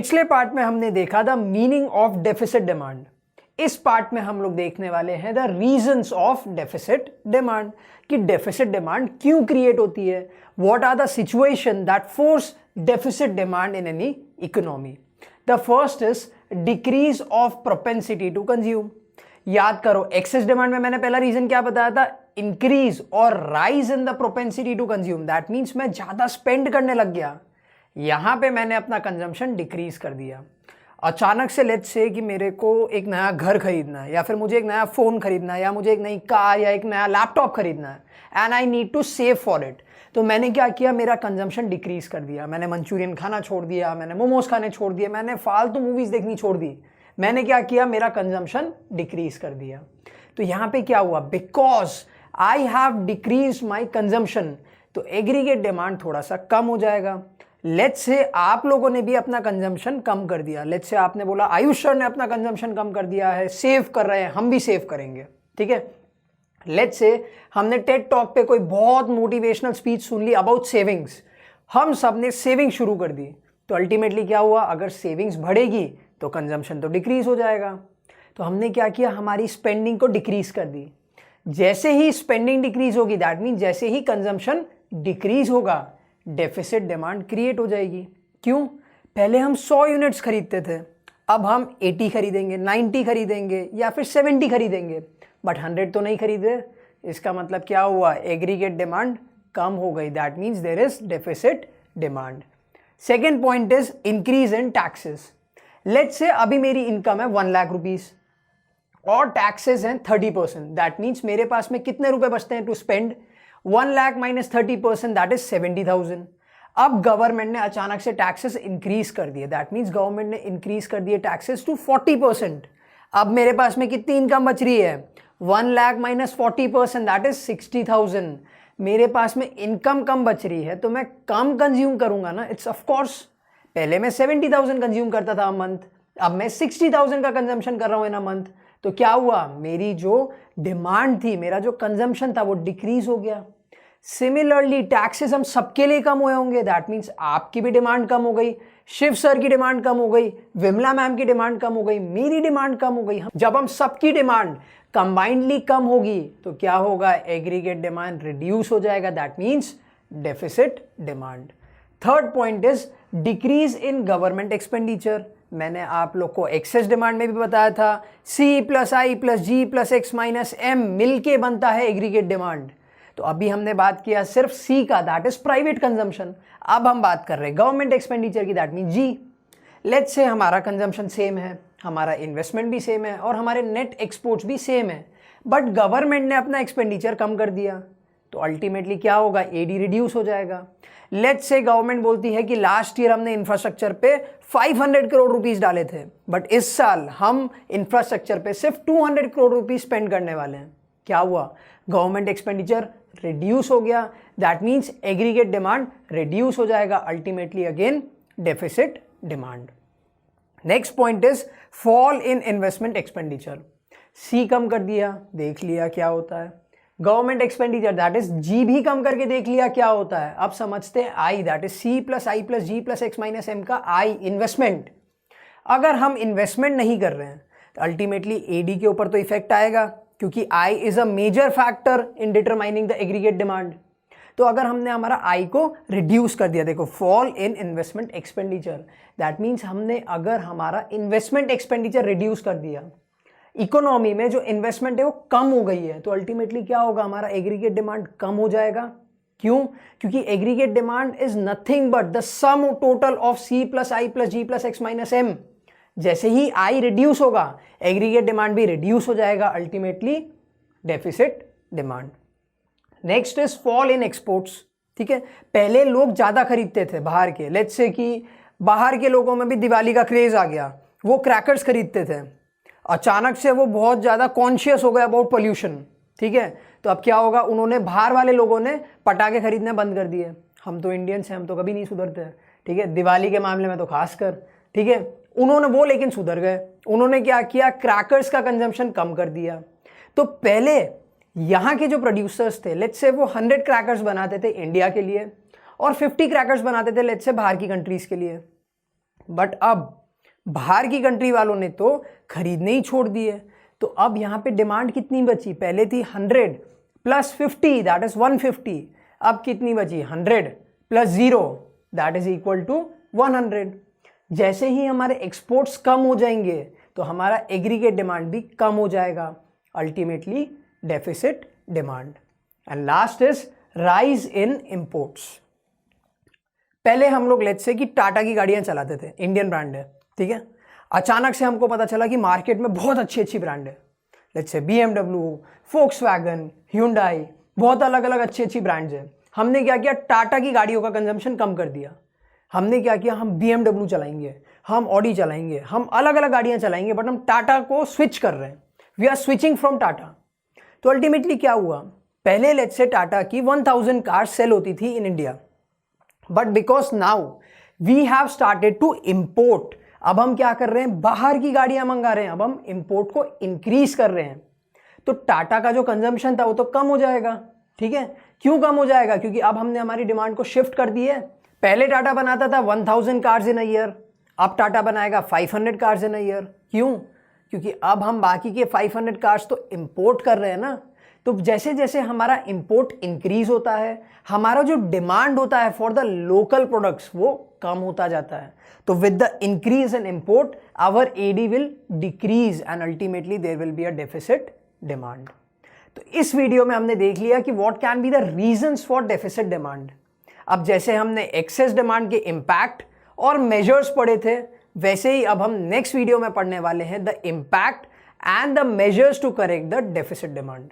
पिछले पार्ट में हमने देखा the meaning of deficit demand. इस पार्ट में हम लोग देखने वाले हैं the reasons of deficit demand, कि डेफिसिट डिमांड क्यों क्रिएट होती है, what are the situation that force deficit demand in any economy. The first is decrease of propensity to consume. याद करो, एक्सेस डिमांड में मैंने पहला रीजन क्या बताया था, इंक्रीज और rise in the propensity to consume. That means मैं ज्यादा स्पेंड करने लग गया, यहां पे मैंने अपना कंजम्पशन डिक्रीज कर दिया। अचानक से लेट्स से कि मेरे को एक नया घर खरीदना है, या फिर मुझे एक नया फोन खरीदना है, या मुझे एक नई कार या एक नया लैपटॉप खरीदना है, and I need to save for it. तो मैंने क्या किया, मेरा कंजम्पशन डिक्रीज कर दिया। मैंने मंचूरियन खाना छोड़ दिया, मैंने मोमोज खाने छोड़ दिए, मैंने फालतू मूवीज देखनी छोड़ दी। मैंने क्या किया, मेरा कंजम्पशन डिक्रीज कर दिया। तो यहाँ पे क्या हुआ, because I have decrease my consumption, तो एग्रीगेट डिमांड थोड़ा सा कम हो जाएगा। लेट्स से आप लोगों ने भी अपना कंजम्पशन कम कर दिया। लेट्स से आपने बोला आयुष सर ने अपना कंजम्पशन कम कर दिया है, सेव कर रहे हैं, हम भी सेव करेंगे, ठीक है। लेट्स से हमने टेड टॉक पे कोई बहुत मोटिवेशनल स्पीच सुन ली अबाउट सेविंग्स, हम सब ने सेविंग शुरू कर दी। तो अल्टीमेटली क्या हुआ, अगर सेविंग्स बढ़ेगी तो कंजम्पशन तो डिक्रीज हो जाएगा। तो हमने क्या किया, हमारी स्पेंडिंग को डिक्रीज कर दी। जैसे ही स्पेंडिंग डिक्रीज होगी, दैट मीन जैसे ही कंजम्पशन डिक्रीज होगा, डेफिसिट डिमांड क्रिएट हो जाएगी। क्यों, पहले हम 100 यूनिट्स खरीदते थे, अब हम 80 खरीदेंगे, 90 खरीदेंगे, या फिर 70 खरीदेंगे, बट 100 तो नहीं खरीदे। इसका मतलब क्या हुआ, एग्रीगेट डिमांड कम हो गई। That means there is deficit demand. Second point is increase in taxes. Let's say अभी मेरी इनकम है 1 लाख रुपीज और टैक्सेस हैं 30%। दैट मीन्स मेरे पास में कितने रुपए बचते हैं to spend, 1 lakh minus 30%, that is 70,000। अब गवर्नमेंट ने अचानक से टैक्सेस इंक्रीज कर दिए। दैट मीन्स गवर्नमेंट ने इंक्रीज कर दिए टैक्सेस टू 40%। अब मेरे पास में कितनी इनकम बच रही है, 1 लाख माइनस 40%, दैट इज 60,000। मेरे पास में इनकम कम बच रही है, तो मैं कम कंज्यूम करूंगा ना, इट्स ऑफ कोर्स। पहले मैं 70,000 कंज्यूम करता था मंथ, अब मैं 60,000 का कंजम्पशन कर रहा हूं इन अ मंथ। तो क्या हुआ, मेरी जो डिमांड थी, मेरा जो कंजम्पशन था वो डिक्रीज हो गया। सिमिलरली टैक्सेस हम सबके लिए कम हुए होंगे। दैट मीन्स आपकी भी डिमांड कम हो गई, शिव सर की डिमांड कम हो गई, विमला मैम की डिमांड कम हो गई, मेरी डिमांड कम हो गई। जब हम सबकी डिमांड कंबाइंडली कम होगी तो क्या होगा, एग्रीगेट डिमांड रिड्यूस हो जाएगा। That means deficit demand. Third point is decrease in government expenditure. मैंने आप लोग को एक्सेस डिमांड में भी बताया था, सी plus I plus G plus X minus M मिलके बनता है एग्रीगेट डिमांड। तो अभी हमने बात किया सिर्फ सी का, दैट इज प्राइवेट कंजम्पशन। अब हम बात कर रहे हैं गवर्नमेंट एक्सपेंडिचर की, that mean G. Let's say हमारा कंजम्पशन सेम है, हमारा इन्वेस्टमेंट भी सेम है और हमारे नेट एक्सपोर्ट्स भी सेम है, बट गवर्नमेंट ने अपना एक्सपेंडिचर कम कर दिया। तो अल्टीमेटली क्या होगा, एडी रिड्यूस हो जाएगा। लेट्स से गवर्नमेंट बोलती है कि लास्ट ईयर हमने इंफ्रास्ट्रक्चर पे 500 करोड़ रुपीस डाले थे, बट इस साल हम इंफ्रास्ट्रक्चर पे सिर्फ 200 करोड़ रुपीस स्पेंड करने वाले हैं। क्या हुआ, गवर्नमेंट एक्सपेंडिचर रिड्यूस हो गया। That means aggregate demand reduce हो जाएगा, ultimately again deficit demand. Next point is fall in investment expenditure. C कम कर दिया, देख लिया क्या होता है। Government expenditure that is G भी कम करके देख लिया क्या होता है। अब समझते हैं I, that is C plus I plus G plus X minus M का आई, इन्वेस्टमेंट। अगर हम इन्वेस्टमेंट नहीं कर रहे हैं तो अल्टीमेटली एडी के ऊपर तो इफेक्ट आएगा, क्योंकि I is a major factor in determining the aggregate demand. तो अगर हमने हमारा आई को रिड्यूस कर दिया, देखो fall in investment expenditure, that means हमने अगर हमारा इन्वेस्टमेंट एक्सपेंडिचर रिड्यूस कर दिया, इकोनॉमी में जो इन्वेस्टमेंट है वो कम हो गई है, तो अल्टीमेटली क्या होगा, हमारा एग्रीगेट डिमांड कम हो जाएगा। क्यों, क्योंकि aggregate demand is nothing but the sum total of C plus I plus G plus X minus M. जैसे ही आई रिड्यूस होगा, एग्रीगेट डिमांड भी रिड्यूस हो जाएगा, ultimately deficit demand. Next is fall in exports. ठीक है, पहले लोग ज्यादा खरीदते थे बाहर के, लेट्स से कि बाहर के लोगों में भी दिवाली का क्रेज आ गया, वो क्रैकर्स खरीदते थे। अचानक से वो बहुत ज्यादा कॉन्शियस हो गया अबाउट पोल्यूशन। ठीक है, तो अब क्या होगा, उन्होंने बाहर वाले लोगों ने पटाखे खरीदने बंद कर दिए। हम तो इंडियंस हैं, हम तो कभी नहीं सुधरते। ठीक है, दिवाली के मामले में तो खासकर। ठीक है, उन्होंने वो लेकिन सुधर गए। उन्होंने क्या किया, क्रैकर्स का कंजम्पशन कम कर दिया। तो पहले यहाँ के जो प्रोड्यूसर्स थे, लेट्स से वो 100 क्रैकर्स बनाते थे इंडिया के लिए और 50 क्रैकर्स बनाते थे लेट्स से बाहर की कंट्रीज के लिए। बट अब बाहर की कंट्री वालों ने तो खरीदने ही छोड़ दिए, तो अब यहाँ पे डिमांड कितनी बची? पहले थी 100 प्लस 50 दैट इज 150, अब कितनी बची? 100 plus 0 that is equal to 100। जैसे ही हमारे एक्सपोर्ट्स कम हो जाएंगे तो हमारा एग्रीगेट डिमांड भी कम हो जाएगा, ultimately deficit demand. And last is rise in imports. पहले हम लोग लेट्स से कि टाटा की गाड़ियां चलाते थे, इंडियन ब्रांड है, ठीक है। अचानक से हमको पता चला कि मार्केट में बहुत अच्छी अच्छी ब्रांड है, let's say BMW, Volkswagen, Hyundai, बहुत अलग अलग अच्छी अच्छी ब्रांड्स हैं। हमने क्या किया? टाटा की गाड़ियों का कंजम्पशन कम कर दिया। हमने क्या किया? हम BMW चलाएंगे, हम ऑडी चलाएंगे, हम अलग अलग गाड़ियां चलाएंगे, बट हम टाटा को स्विच कर रहे हैं, we are switching from Tata. तो अल्टीमेटली क्या हुआ? पहले लेट्स से टाटा की 1000 कार्स सेल होती थी in India, but because now we have started to import, अब हम क्या कर रहे हैं? बाहर की गाड़ियां मंगा रहे हैं, अब हम इंपोर्ट को इंक्रीज कर रहे हैं, तो टाटा का जो कंजम्पशन था वो तो कम हो जाएगा, ठीक है। क्यों कम हो जाएगा? क्योंकि अब हमने हमारी डिमांड को शिफ्ट कर दी है। पहले टाटा बनाता था 1000 कार्स इन अ ईयर, अब टाटा बनाएगा 500 कार्स इन अ ईयर। क्यों? क्योंकि अब हम बाकी के 500 कार्स तो इंपोर्ट कर रहे हैं ना। तो जैसे जैसे हमारा इंपोर्ट इंक्रीज होता है, हमारा जो डिमांड होता है फॉर द लोकल प्रोडक्ट्स वो कम होता जाता है। तो with the increase in import our AD will decrease and ultimately there will be a deficit demand. तो इस वीडियो में हमने देख लिया कि what can be the reasons for deficit demand. अब जैसे हमने एक्सेस डिमांड के इम्पैक्ट और मेजर्स पढ़े थे, वैसे ही अब हम नेक्स्ट वीडियो में पढ़ने वाले हैं the impact and the measures to correct the deficit demand.